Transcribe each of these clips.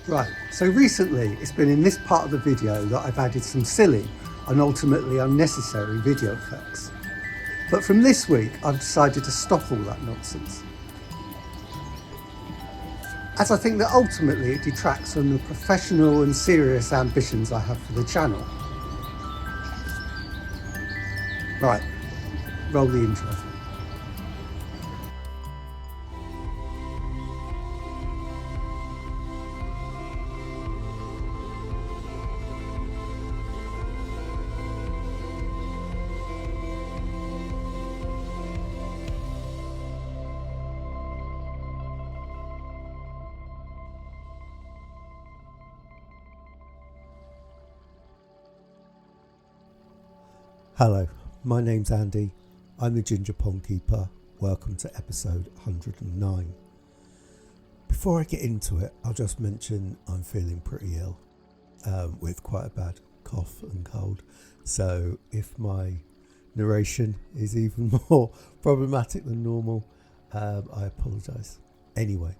Right, so recently it's been in this part of the video that I've added some silly and ultimately unnecessary video effects. But from this week I've decided to stop all that nonsense, as I think that ultimately it detracts from the professional and serious ambitions I have for the channel. Right, roll the intro. Hello, my name's Andy. I'm the Ginger Pond Keeper. Welcome to episode 109. Before I get into it, I'll just mention I'm feeling pretty ill with quite a bad cough and cold. So if my narration is even more problematic than normal, I apologise. Anyway,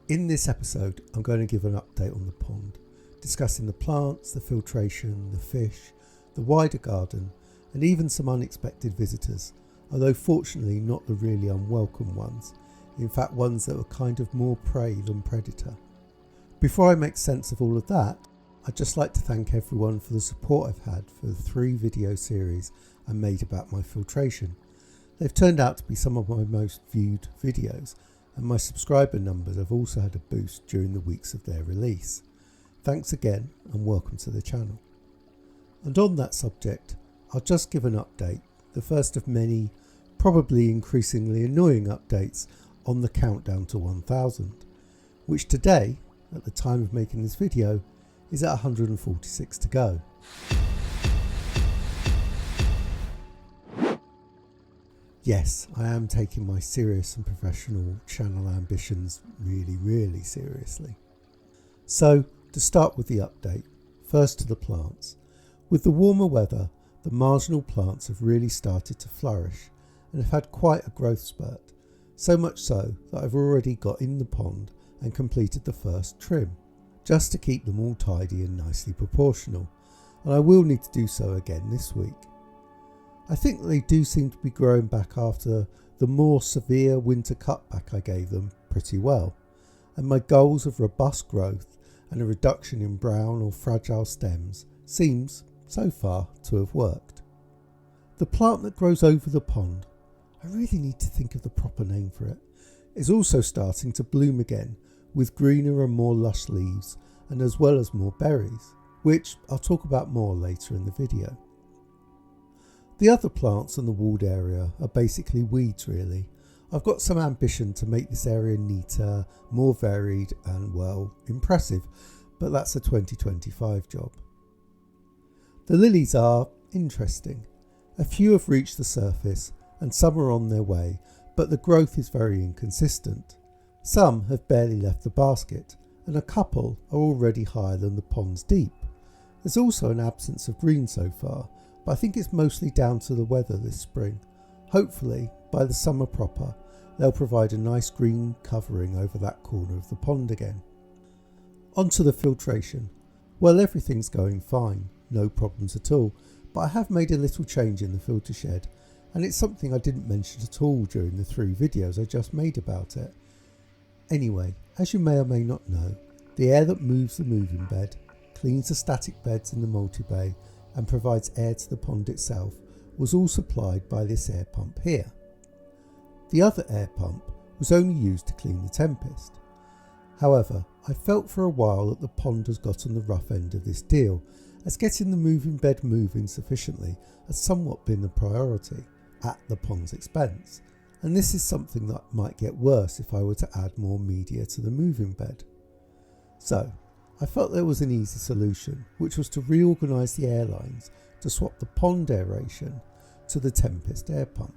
in this episode, I'm going to give an update on the pond, discussing the plants, the filtration, the fish, the wider garden, and even some unexpected visitors, although fortunately not the really unwelcome ones, in fact ones that were kind of more prey than predator. Before I make sense of all of that, I'd just like to thank everyone for the support I've had for the 3 video series I made about my filtration. They've turned out to be some of my most viewed videos, and my subscriber numbers have also had a boost during the weeks of their release. Thanks again and welcome to the channel. And on that subject, I'll just give an update, the first of many, probably increasingly annoying updates on the countdown to 1000, which today, at the time of making this video, is at 146 to go. Yes, I am taking my serious and professional channel ambitions really seriously. So, to start with the update, first to the plants. With the warmer weather, the marginal plants have really started to flourish and have had quite a growth spurt, so much so that I've already got in the pond and completed the first trim, just to keep them all tidy and nicely proportional, and I will need to do so again this week. I think that they do seem to be growing back after the more severe winter cutback I gave them pretty well, and my goals of robust growth and a reduction in brown or fragile stems seems so far to have worked. The plant that grows over the pond, I really need to think of the proper name for it, is also starting to bloom again with greener and more lush leaves, and as well as more berries, which I'll talk about more later in the video. The other plants in the walled area are basically weeds really. I've got some ambition to make this area neater, more varied and, well, impressive, but that's a 2025 job. The lilies are interesting. A few have reached the surface and some are on their way, but the growth is very inconsistent. Some have barely left the basket and a couple are already higher than the pond's deep. There's also an absence of green so far, but I think it's mostly down to the weather this spring. Hopefully, by the summer proper, they'll provide a nice green covering over that corner of the pond again. On to the filtration. Well, everything's going fine. No problems at all, but I have made a little change in the filter shed, and it's something I didn't mention at all during the 3 videos I just made about it. Anyway, as you may or may not know, the air that moves the moving bed, cleans the static beds in the multi-bay and provides air to the pond itself was all supplied by this air pump here. The other air pump was only used to clean the Tempest. However, I felt for a while that the pond has got on the rough end of this deal, as getting the moving bed moving sufficiently has somewhat been a priority, at the pond's expense, and this is something that might get worse if I were to add more media to the moving bed. So, I felt there was an easy solution, which was to reorganise the airlines to swap the pond aeration to the Tempest air pump.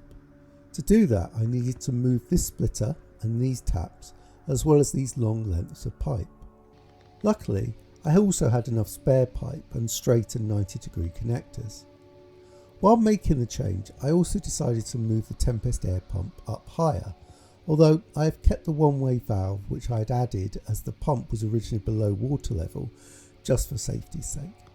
To do that, I needed to move this splitter and these taps, as well as these long lengths of pipe. Luckily, I also had enough spare pipe and straight and 90-degree connectors. While making the change, I also decided to move the Tempest air pump up higher, although I have kept the one-way valve which I had added as the pump was originally below water level, just for safety's sake.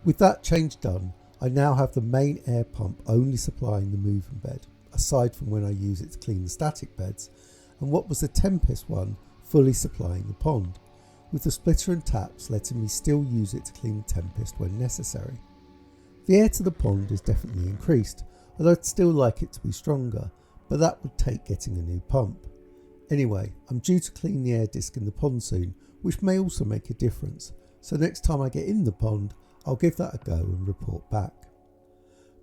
With that change done, I now have the main air pump only supplying the moving bed, aside from when I use it to clean the static beds, and what was the Tempest one fully supplying the pond, with the splitter and taps letting me still use it to clean the Tempest when necessary. The air to the pond is definitely increased, although I'd still like it to be stronger, but that would take getting a new pump. Anyway, I'm due to clean the air disc in the pond soon, which may also make a difference, so next time I get in the pond, I'll give that a go and report back.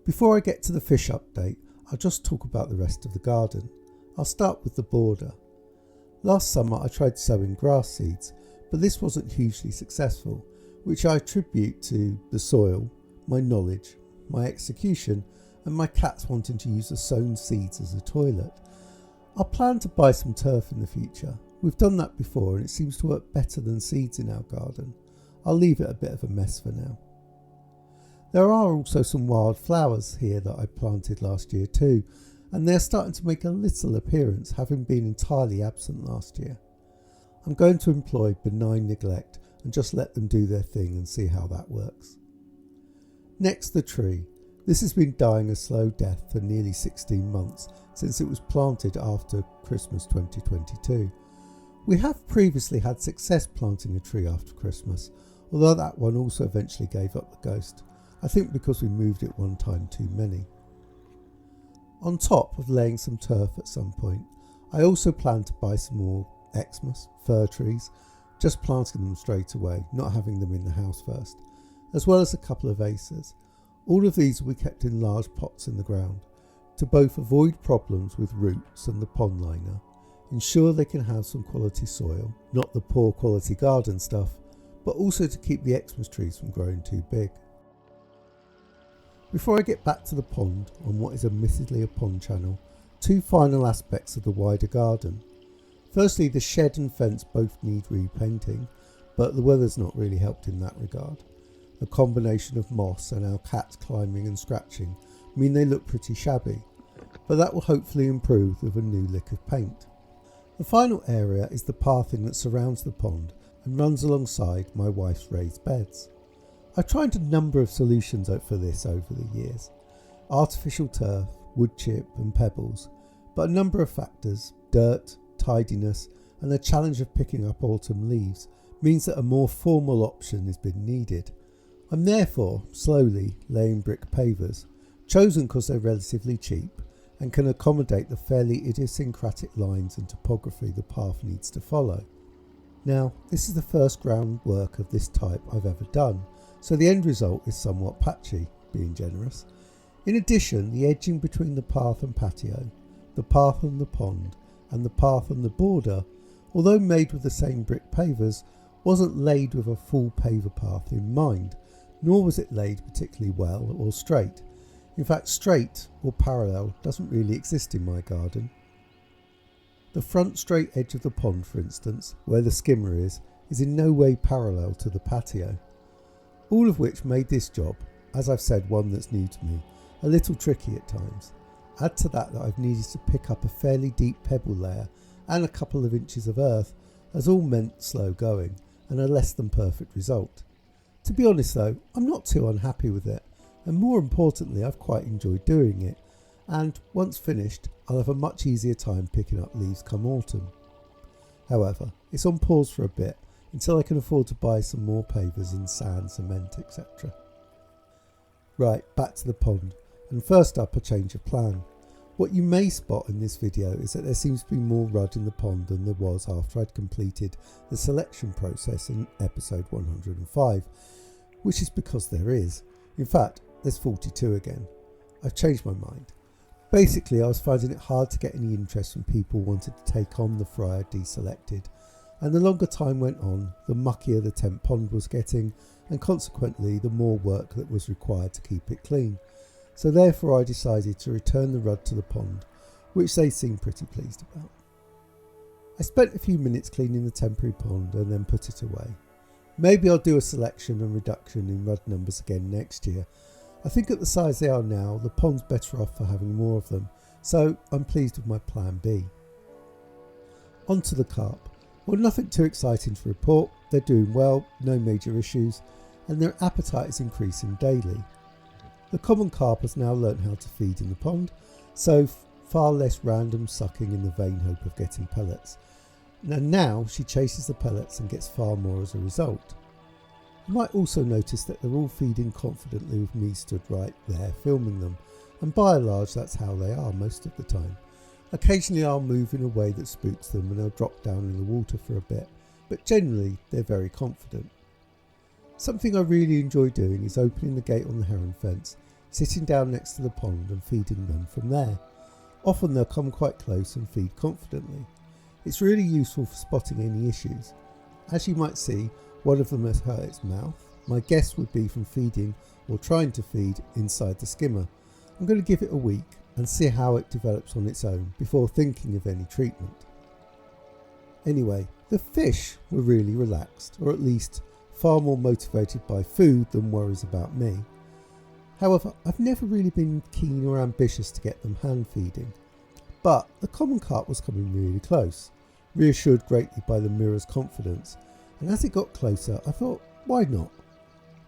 Before I get to the fish update, I'll just talk about the rest of the garden. I'll start with the border. Last summer I tried sowing grass seeds, but this wasn't hugely successful, which I attribute to the soil, my knowledge, my execution, and my cats wanting to use the sown seeds as a toilet. I'll plan to buy some turf in the future. We've done that before and it seems to work better than seeds in our garden. I'll leave it a bit of a mess for now. There are also some wild flowers here that I planted last year too, and they're starting to make a little appearance, having been entirely absent last year. I'm going to employ benign neglect and just let them do their thing and see how that works. Next, the tree. This has been dying a slow death for nearly 16 months since it was planted after Christmas 2022. We have previously had success planting a tree after Christmas, although that one also eventually gave up the ghost. I think because we moved it one time too many. On top of laying some turf at some point, I also plan to buy some more Xmas fir trees, just planting them straight away, not having them in the house first, as well as a couple of acers. All of these will be kept in large pots in the ground, to both avoid problems with roots and the pond liner, ensure they can have some quality soil, not the poor quality garden stuff, but also to keep the Xmas trees from growing too big. Before I get back to the pond on what is admittedly a pond channel, two final aspects of the wider garden. Firstly, the shed and fence both need repainting, but the weather's not really helped in that regard. A combination of moss and our cats climbing and scratching mean they look pretty shabby, but that will hopefully improve with a new lick of paint. The final area is the pathing that surrounds the pond and runs alongside my wife's raised beds. I've tried a number of solutions for this over the years. Artificial turf, wood chip and pebbles, but a number of factors, dirt, tidiness and the challenge of picking up autumn leaves means that a more formal option has been needed. I'm therefore slowly laying brick pavers, chosen because they're relatively cheap and can accommodate the fairly idiosyncratic lines and topography the path needs to follow. Now, this is the first groundwork of this type I've ever done, so the end result is somewhat patchy, being generous. In addition, the edging between the path and patio, the path and the pond, and the path and the border, although made with the same brick pavers, wasn't laid with a full paver path in mind, nor was it laid particularly well or straight. In fact, straight or parallel doesn't really exist in my garden. The front straight edge of the pond, for instance, where the skimmer is in no way parallel to the patio. All of which made this job, as I've said, one that's new to me, a little tricky at times. Add to that I've needed to pick up a fairly deep pebble layer and a couple of inches of earth has all meant slow going and a less than perfect result. To be honest though, I'm not too unhappy with it, and more importantly I've quite enjoyed doing it, and once finished I'll have a much easier time picking up leaves come autumn. However, it's on pause for a bit until I can afford to buy some more pavers and sand, cement, etc. Right, back to the pond, and first up a change of plan. What you may spot in this video is that there seems to be more rudd in the pond than there was after I'd completed the selection process in episode 105, which is because there is. In fact, there's 42 again. I've changed my mind. Basically, I was finding it hard to get any interest when people wanted to take on the fry I deselected, and the longer time went on, the muckier the temp pond was getting, and consequently the more work that was required to keep it clean. So therefore I decided to return the rudd to the pond, which they seemed pretty pleased about. I spent a few minutes cleaning the temporary pond and then put it away. Maybe I'll do a selection and reduction in rudd numbers again next year. I think at the size they are now, the pond's better off for having more of them, so I'm pleased with my plan B. On to the carp. Well, nothing too exciting to report. They're doing well, no major issues, and their appetite is increasing daily. The common carp has now learnt how to feed in the pond, so far less random sucking in the vain hope of getting pellets. And now she chases the pellets and gets far more as a result. You might also notice that they're all feeding confidently with me stood right there filming them, and by and large that's how they are most of the time. Occasionally I'll move in a way that spooks them and they'll drop down in the water for a bit, but generally they're very confident. Something I really enjoy doing is opening the gate on the heron fence, sitting down next to the pond and feeding them from there. Often they'll come quite close and feed confidently. It's really useful for spotting any issues. As you might see, one of them has hurt its mouth. My guess would be from feeding or trying to feed inside the skimmer. I'm going to give it a week and see how it develops on its own before thinking of any treatment. Anyway, the fish were really relaxed, or at least far more motivated by food than worries about me. However, I've never really been keen or ambitious to get them hand feeding, but the common carp was coming really close, reassured greatly by the mirror's confidence, and as it got closer I thought, why not?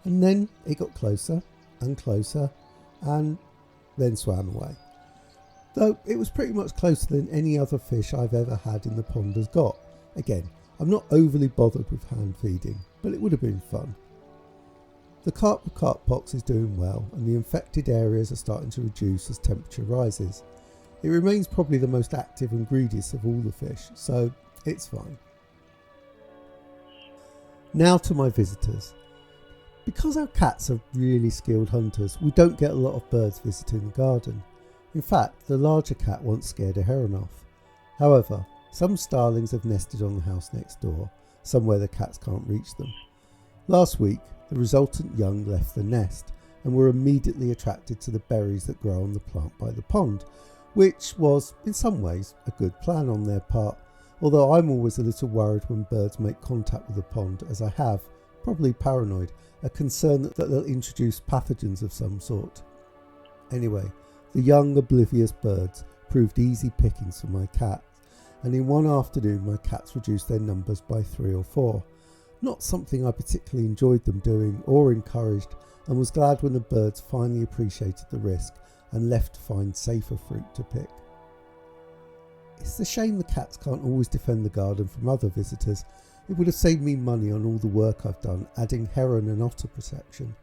And then it got closer and closer and then swam away. Though it was pretty much closer than any other fish I've ever had in the pond has got. Again, I'm not overly bothered with hand feeding, but it would have been fun. The carp with carp pox is doing well and the infected areas are starting to reduce as temperature rises. It remains probably the most active and greediest of all the fish, so it's fine. Now to my visitors. Because our cats are really skilled hunters, we don't get a lot of birds visiting the garden. In fact, the larger cat once scared a heron off. However, some starlings have nested on the house next door, somewhere the cats can't reach them. Last week, the resultant young left the nest and were immediately attracted to the berries that grow on the plant by the pond, which was, in some ways, a good plan on their part, although I'm always a little worried when birds make contact with the pond, as I have, probably paranoid, a concern that they'll introduce pathogens of some sort. Anyway, the young oblivious birds proved easy pickings for my cats, and in one afternoon my cats reduced their numbers by 3 or 4. Not something I particularly enjoyed them doing or encouraged, and was glad when the birds finally appreciated the risk and left to find safer fruit to pick. It's a shame the cats can't always defend the garden from other visitors. It would have saved me money on all the work I've done adding heron and otter protection.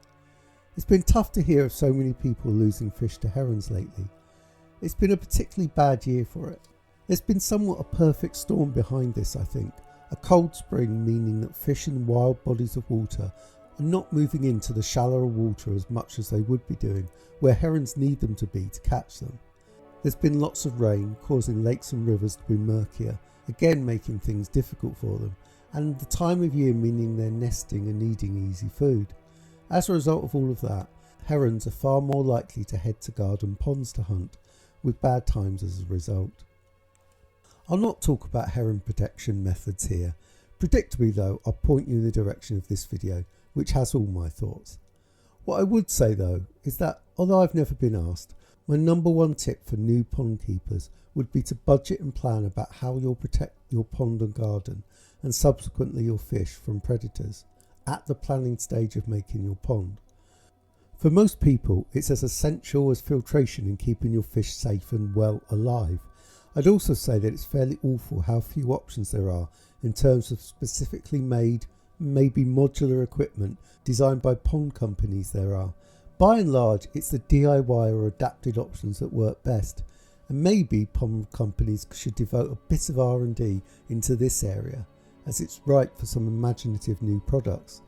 It's been tough to hear of so many people losing fish to herons lately. It's been a particularly bad year for it. There's been somewhat a perfect storm behind this, I think. A cold spring, meaning that fish in wild bodies of water are not moving into the shallower water as much as they would be doing, where herons need them to be to catch them. There's been lots of rain, causing lakes and rivers to be murkier, again making things difficult for them, and the time of year meaning they're nesting and needing easy food. As a result of all of that, herons are far more likely to head to garden ponds to hunt, with bad times as a result. I'll not talk about heron protection methods here. Predictably though, I'll point you in the direction of this video, which has all my thoughts. What I would say though, is that although I've never been asked, my number one tip for new pond keepers would be to budget and plan about how you'll protect your pond and garden, and subsequently your fish from predators, at the planning stage of making your pond. For most people, it's as essential as filtration in keeping your fish safe and well alive. I'd also say that it's fairly awful how few options there are in terms of specifically made, maybe modular equipment designed by pond companies there are. By and large, it's the DIY or adapted options that work best, and maybe pond companies should devote a bit of R&D into this area, as it's ripe for some imaginative new products.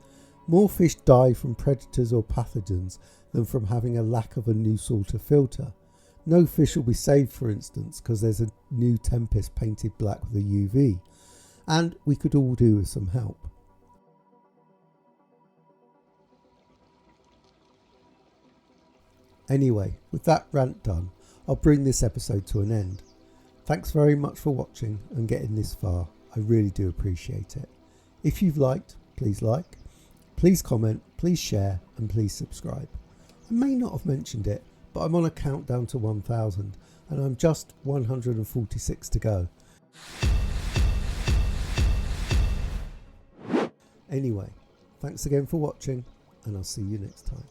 More fish die from predators or pathogens than from having a lack of a new sort of filter. No fish will be saved, for instance, because there's a new Tempest painted black with a UV, and we could all do with some help. Anyway, with that rant done, I'll bring this episode to an end. Thanks very much for watching and getting this far. I really do appreciate it. If you've liked, please like, please comment, please share, and please subscribe. I may not have mentioned it, but I'm on a countdown to 1,000. and I'm just 146 to go. Anyway, thanks again for watching, and I'll see you next time.